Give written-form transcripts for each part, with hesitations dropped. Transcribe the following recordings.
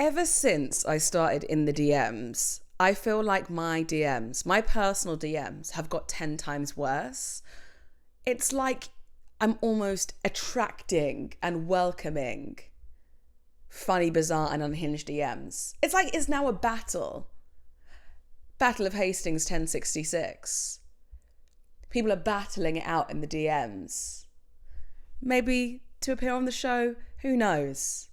Ever since I started in the DMs, I feel like my DMs, my personal DMs, have got 10 times worse. It's like I'm almost attracting and welcoming funny, bizarre, and unhinged DMs. It's like it's now a battle. Battle of Hastings 1066. People are battling it out in the DMs. Maybe to appear on the show, who knows?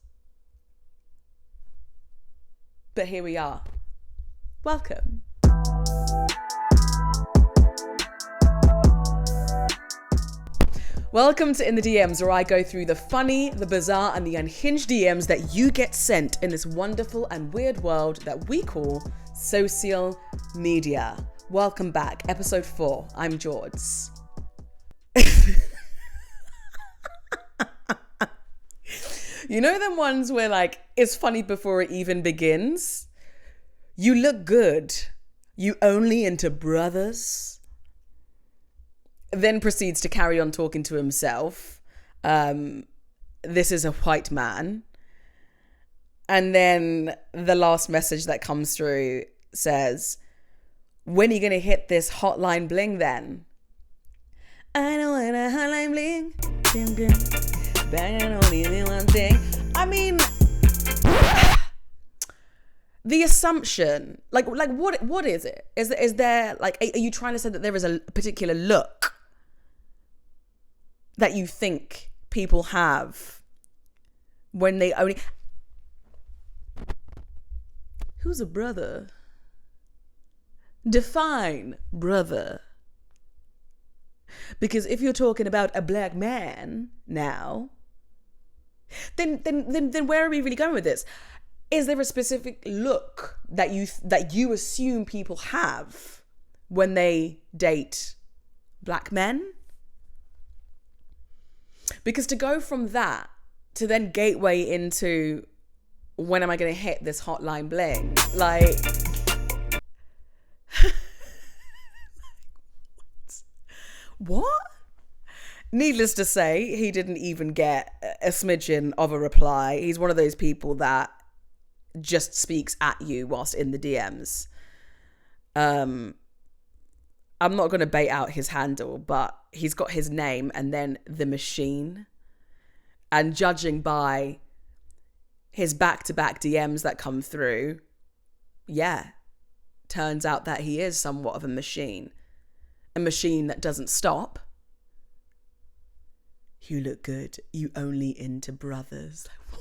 But here we are. Welcome. Welcome to In the DMs, where I go through the funny, the bizarre, and the unhinged DMs that you get sent in this wonderful and weird world that we call social media. Welcome back, episode 4. I'm Jourd. You know them ones where like it's funny before it even begins? You look good. You only into brothers? Then proceeds to carry on talking to himself. This is a white man. And then the last message that comes through says, when are you going to hit this hotline bling then? I don't want a hotline bling. Banging only one thing. I mean, the assumption, like what is it? Is there like, are you trying to say that there is a particular look that you think people have when they only... Who's a brother? Define brother. Because if you're talking about a black man now, then where are we really going with this? Is there a specific look that you assume people have when they date black men? Because to go from that to then gateway into when am I going to hit this hotline bling? Like, what? Needless to say, he didn't even get a smidgen of a reply. He's one of those people that just speaks at you whilst in the DMs. I'm not going to bait out his handle, but he's got his name and then the machine. And judging by his back-to-back DMs that come through, yeah, turns out that he is somewhat of a machine. A machine that doesn't stop. You look good. You only into brothers. What?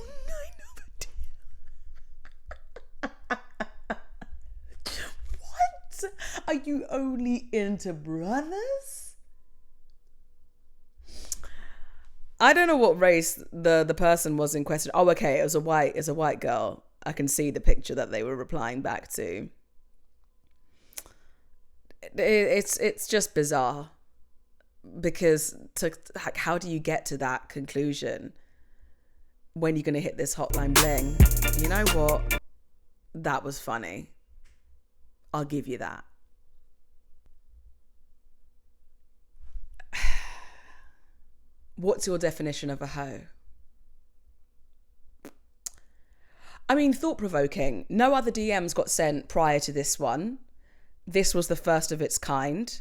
Are you only into brothers? I don't know what race the person was in question. Oh, okay. It was a white girl. I can see the picture that they were replying back to. It's just bizarre, because how do you get to that conclusion when you're going to hit this hotline bling? You know what? That was funny. I'll give you that. What's your definition of a hoe? I mean, thought-provoking. No other DMs got sent prior to this one. This was the first of its kind.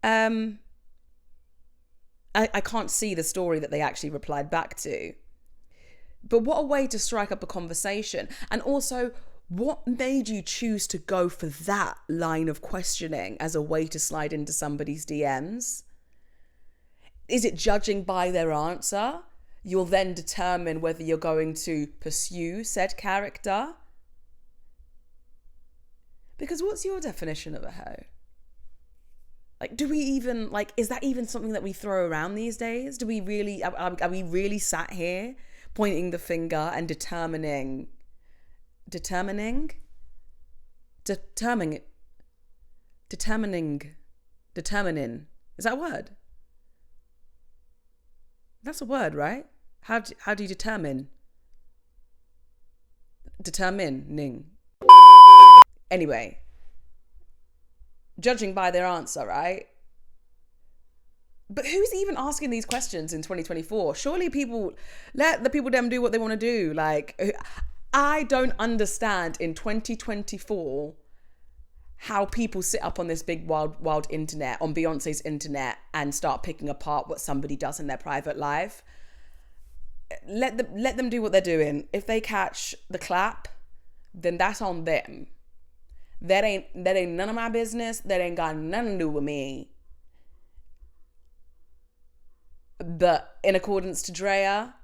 I can't see the story that they actually replied back to. But what a way to strike up a conversation. And also, what made you choose to go for that line of questioning as a way to slide into somebody's DMs? Is it judging by their answer? You'll then determine whether you're going to pursue said character? Because what's your definition of a hoe? Like, do we even, like, is that even something that we throw around these days? Do we really, are we really sat here pointing the finger and determining, is that a word? That's a word, right? How do you determine? Determining. Anyway, judging by their answer, right? But who's even asking these questions in 2024? Surely let the people them do what they want to do. Like, I don't understand in 2024 how people sit up on this big wild internet, on Beyonce's internet, and start picking apart what somebody does in their private life. Let them do what they're doing. If they catch the clap, then that's on them. That ain't none of my business. That ain't got nothing to do with me. But in accordance to Drea,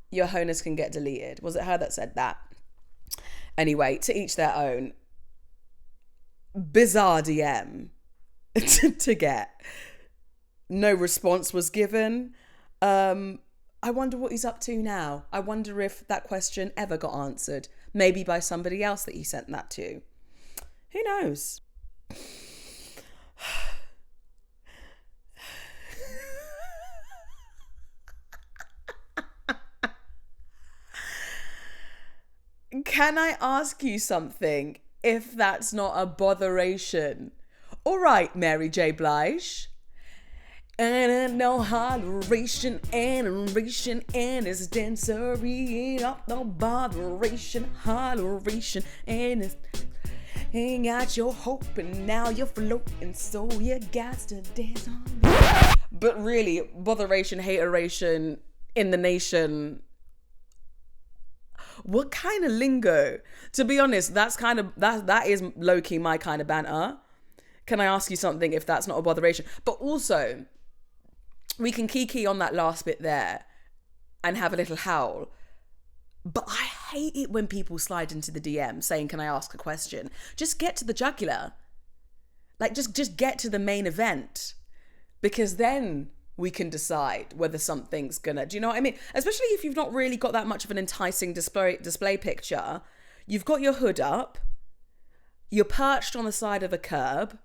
your honus can get deleted. Was it her that said that? Anyway, to each their own. Bizarre DM to get. No response was given. I wonder what he's up to now. I wonder if that question ever got answered. Maybe by somebody else that he sent that to. Who knows? Can I ask you something, if that's not a botheration? All right, Mary J. Blige. And no holleration, adoration, and it's dancery, up no botheration, holleration, and it's ain't got your hope, and now you're floating, so you got to dance on. But really, botheration, hateration in the nation. What kind of lingo? To be honest, that is low-key my kind of banter. Can I ask you something, if that's not a botheration? But also, we can kiki on that last bit there and have a little howl. But I hate it when people slide into the DM saying, can I ask a question? Just get to the jugular. Like, just get to the main event. Because then we can decide whether something's gonna, do you know what I mean? Especially if you've not really got that much of an enticing display picture. You've got your hood up. You're perched on the side of a curb.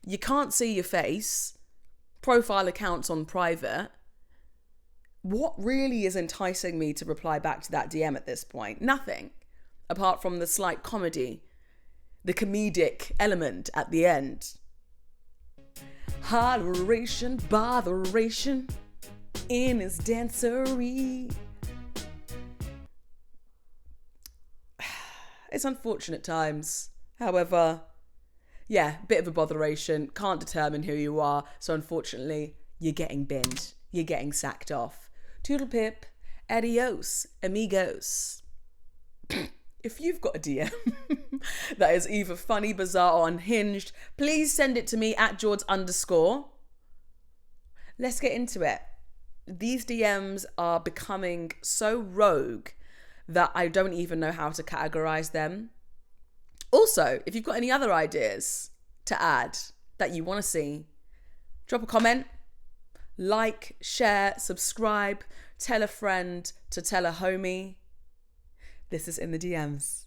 You can't see your face. Profile accounts on private. What really is enticing me to reply back to that DM at this point? Nothing. Apart from the slight comedy, the comedic element at the end. Holleration, botheration in his dancery. It's unfortunate times. However, yeah, bit of a botheration. Can't determine who you are. So unfortunately, you're getting binned. You're getting sacked off. Toodle pip. Adios, amigos. If you've got a DM that is either funny, bizarre, or unhinged, please send it to me at Jourd_. Let's get into it. These DMs are becoming so rogue that I don't even know how to categorize them. Also, if you've got any other ideas to add that you want to see, drop a comment, like, share, subscribe, tell a friend to tell a homie. This is In the DMs.